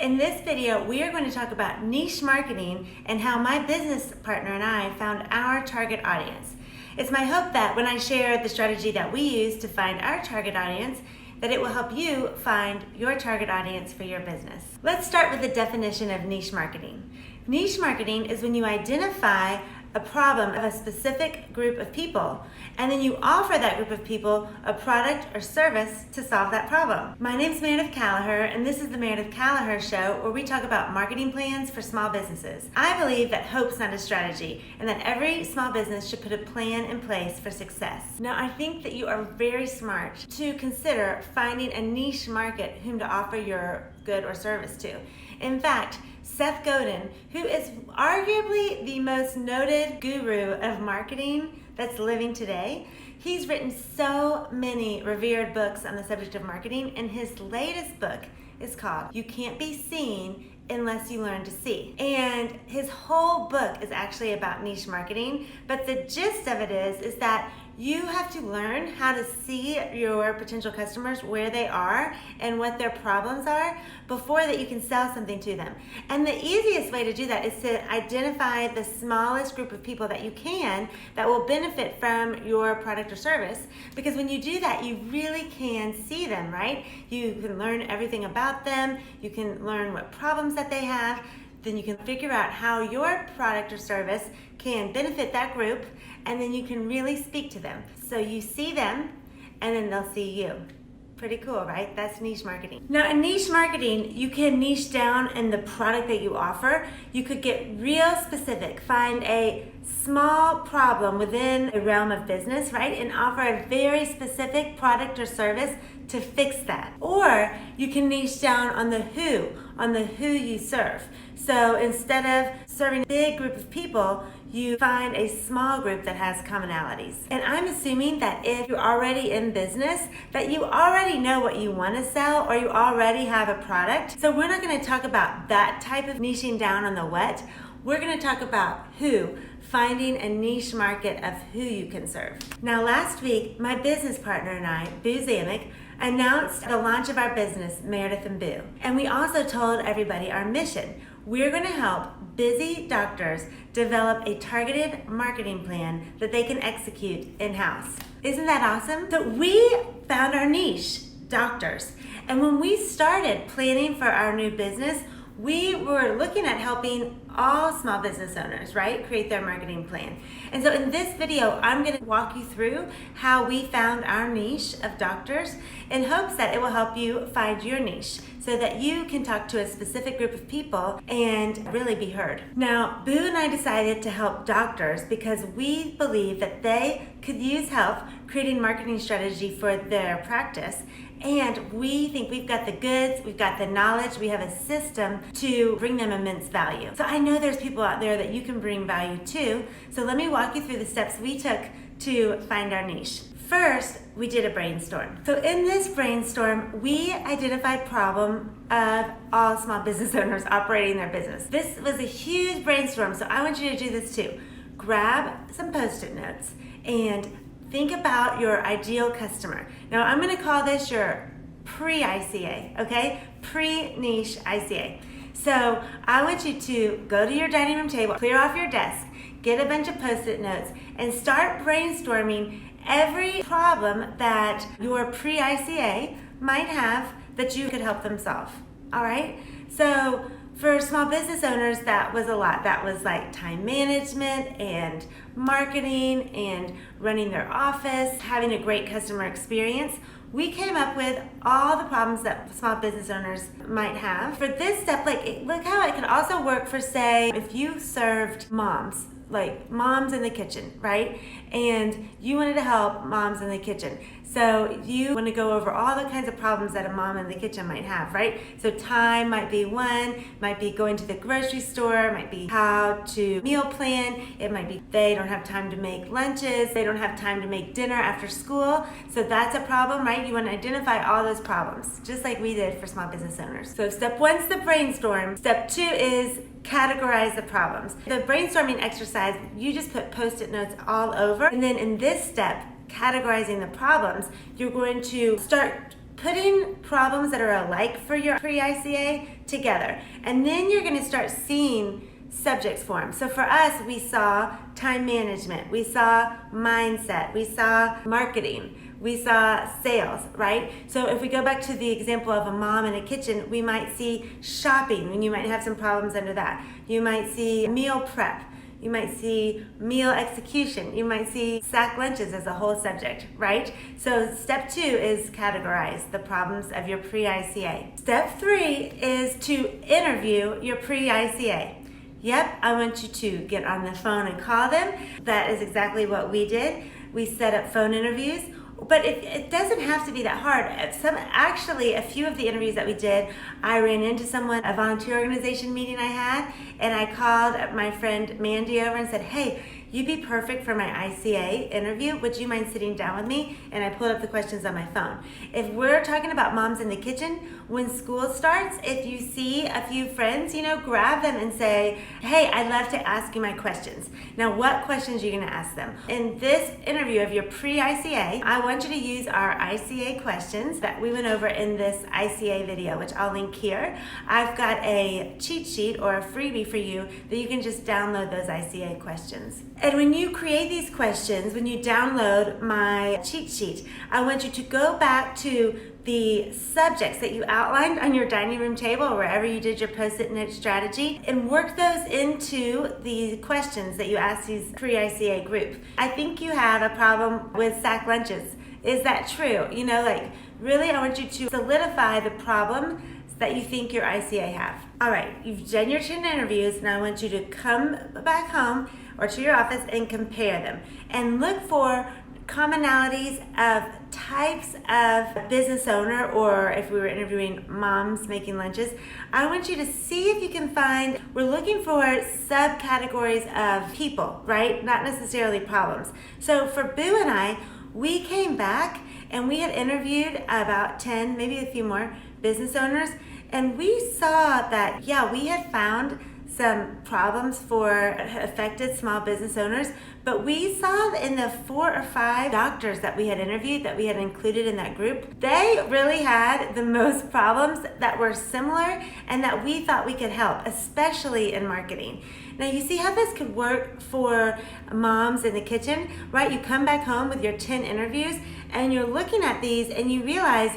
In this video, we are going to talk about niche marketing and how my business partner and I found our target audience. It's my hope that when I share the strategy that we use to find our target audience, that it will help you find your target audience for your business. Let's start with the definition of niche marketing. Niche marketing is when you identify a problem of a specific group of people, and then you offer that group of people a product or service to solve that problem. My name's Meredith Callagher, and this is the Meredith Callagher Show, where we talk about marketing plans for small businesses. I believe that hope's not a strategy, and that every small business should put a plan in place for success. Now, I think that you are very smart to consider finding a niche market whom to offer your good or service to. In fact, Seth Godin, who is arguably the most noted guru of marketing that's living today, he's written so many revered books on the subject of marketing, and his latest book is called You Can't Be Seen Unless You Learn to See. And his whole book is actually about niche marketing, but the gist of it is that you have to learn how to see your potential customers where they are and what their problems are before that you can sell something to them. And the easiest way to do that is to identify the smallest group of people that you can that will benefit from your product or service, because when you do that, you really can see them, right? You can learn everything about them, you can learn what problems that they have, then you can figure out how your product or service can benefit that group, and then you can really speak to them. So you see them, and then they'll see you. Pretty cool, right? That's niche marketing. Now, in niche marketing, you can niche down in the product that you offer. You could get real specific, find a small problem within a realm of business, right? And offer a very specific product or service to fix that. Or you can niche down on the who you serve. So instead of serving a big group of people, you find a small group that has commonalities. And I'm assuming that if you're already in business, that you already know what you want to sell, or you already have a product. So we're not going to talk about that type of niching down on the what. We're going to talk about who, finding a niche market of who you can serve. Now, last week, my business partner and I, Boo Zamek, announced the launch of our business, Meredith and Boo. And we also told everybody our mission. We're going to help busy doctors develop a targeted marketing plan that they can execute in-house. Isn't that awesome? So we found our niche, doctors. And when we started planning for our new business, we were looking at helping all small business owners, right, create their marketing plan. And so in this video, I'm going to walk you through how we found our niche of doctors in hopes that it will help you find your niche so that you can talk to a specific group of people and really be heard. Now, Boo and I decided to help doctors because we believe that they could use help creating marketing strategy for their practice. And we think we've got the goods, we've got the knowledge, we have a system to bring them immense value. So I know there's people out there that you can bring value to. So let me walk you through the steps we took to find our niche. First, we did a brainstorm. So in this brainstorm, we identified problem of all small business owners operating their business. This was a huge brainstorm, so I want you to do this too. Grab some Post-it notes and think about your ideal customer. Now, I'm going to call this your pre-ICA, okay? Pre-niche ICA. So I want you to go to your dining room table, clear off your desk, get a bunch of Post-it notes, and start brainstorming every problem that your pre-ICA might have that you could help them solve, all right? So for small business owners, that was a lot. That was like time management and marketing and running their office, having a great customer experience. We came up with all the problems that small business owners might have. For this step, look how it could also work for, say, if you served moms, like moms in the kitchen, right? And you wanted to help moms in the kitchen. So you want to go over all the kinds of problems that a mom in the kitchen might have, right? So time might be one, might be going to the grocery store, might be how to meal plan, it might be they don't have time to make lunches, they don't have time to make dinner after school. So that's a problem, right? You want to identify all those problems, just like we did for small business owners. So step one's the brainstorm. Step two is categorize the problems. The brainstorming exercise, you just put Post-it notes all over. And then in this step, categorizing the problems, you're going to start putting problems that are alike for your pre-ICA together. And then you're going to start seeing subjects for them. So for us, we saw time management, we saw mindset, we saw marketing, we saw sales, right? So if we go back to the example of a mom in a kitchen, we might see shopping, and you might have some problems under that. You might see meal prep. You might see meal execution. You might see sack lunches as a whole subject, right? So step 2 is categorize the problems of your pre-ICA. Step 3 is to interview your pre-ICA. Yep, I want you to get on the phone and call them. That is exactly what we did. We set up phone interviews. But it doesn't have to be that hard. Actually, a few of the interviews that we did, I ran into someone, a volunteer organization meeting I had, and I called my friend Mandy over and said, hey, you'd be perfect for my ICA interview. Would you mind sitting down with me? And I pulled up the questions on my phone. If we're talking about moms in the kitchen, when school starts, if you see a few friends, grab them and say, hey, I'd love to ask you my questions. Now, what questions are you gonna ask them? In this interview of your pre-ICA, I want you to use our ICA questions that we went over in this ICA video, which I'll link here. I've got a cheat sheet or a freebie for you that you can just download those ICA questions. And when you create these questions, when you download my cheat sheet, I want you to go back to the subjects that you outlined on your dining room table or wherever you did your post-it note strategy and work those into the questions that you ask these pre-ICA group. I think you have a problem with sack lunches. Is that true? Really, I want you to solidify the problem that you think your ICA have. All right, you've done your 10 interviews, and I want you to come back home or to your office and compare them and look for commonalities of types of business owner, or if we were interviewing moms making lunches, I want you to see if you can find, we're looking for subcategories of people, right? Not necessarily problems. So for Boo and I, we came back and we had interviewed about 10, maybe a few more business owners, and we saw that, we had found some problems for affected small business owners, but we saw in the 4 or 5 doctors that we had interviewed, that we had included in that group, they really had the most problems that were similar and that we thought we could help, especially in marketing. Now you see how this could work for moms in the kitchen, right? You come back home with your 10 interviews and you're looking at these and you realize,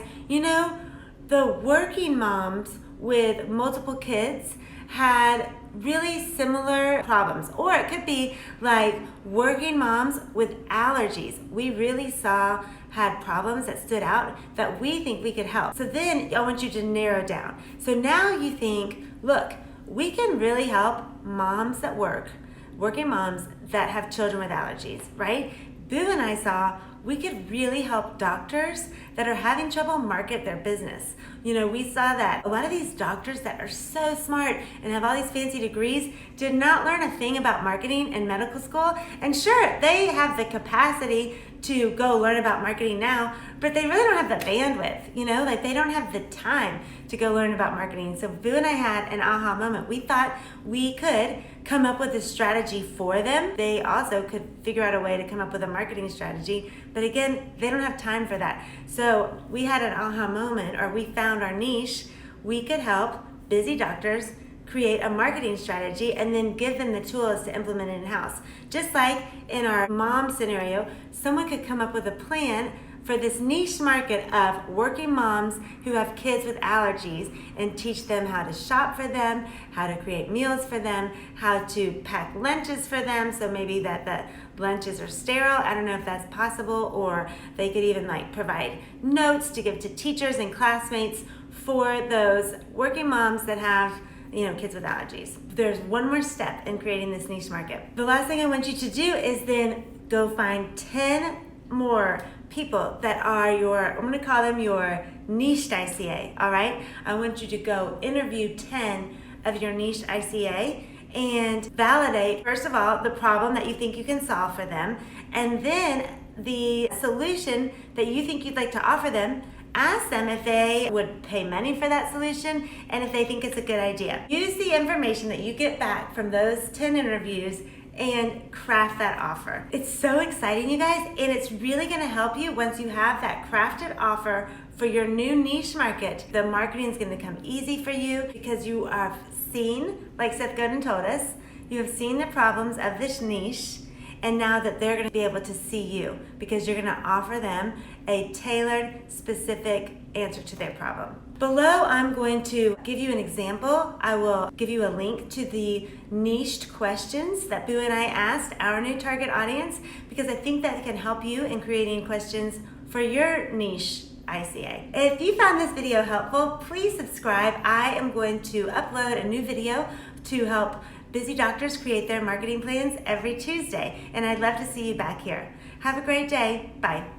the working moms with multiple kids had really similar problems. Or it could be like working moms with allergies. We really saw had problems that stood out that we think we could help. So then I want you to narrow down. So now you think, look, we can really help moms that working moms that have children with allergies, right? Boo and I saw we could really help doctors that are having trouble market their business. We saw that a lot of these doctors that are so smart and have all these fancy degrees did not learn a thing about marketing in medical school. And sure, they have the capacity to go learn about marketing now, but they really don't have the bandwidth, they don't have the time to go learn about marketing. So Boo and I had an aha moment. We thought we could come up with a strategy for them. They also could figure out a way to come up with a marketing strategy, but again, they don't have time for that. So we had an aha moment, or we found our niche. We could help busy doctors create a marketing strategy and then give them the tools to implement it in-house. Just like in our mom scenario, someone could come up with a plan for this niche market of working moms who have kids with allergies and teach them how to shop for them, how to create meals for them, how to pack lunches for them, so maybe that the lunches are sterile. I don't know if that's possible, or they could even provide notes to give to teachers and classmates for those working moms that have kids with allergies. There's one more step in creating this niche market. The last thing I want you to do is then go find 10 more people that are I'm going to call them your niche ICA, all right? I want you to go interview 10 of your niche ICA and validate, first of all, the problem that you think you can solve for them, and then the solution that you think you'd like to offer them. Ask them if they would pay money for that solution and if they think it's a good idea. Use the information that you get back from those 10 interviews and craft that offer. It's so exciting, you guys, and it's really gonna help you once you have that crafted offer for your new niche market. The marketing is going to come easy for you because you have seen, like Seth Godin told us, you have seen the problems of this niche, and now that they're going to be able to see you because you're going to offer them a tailored, specific answer to their problem. Below, I'm going to give you an example. I will give you a link to the niched questions that Boo and I asked our new target audience, because I think that can help you in creating questions for your niche ICA. If you found this video helpful, please subscribe. I am going to upload a new video to help busy doctors create their marketing plans every Tuesday, and I'd love to see you back here. Have a great day. Bye.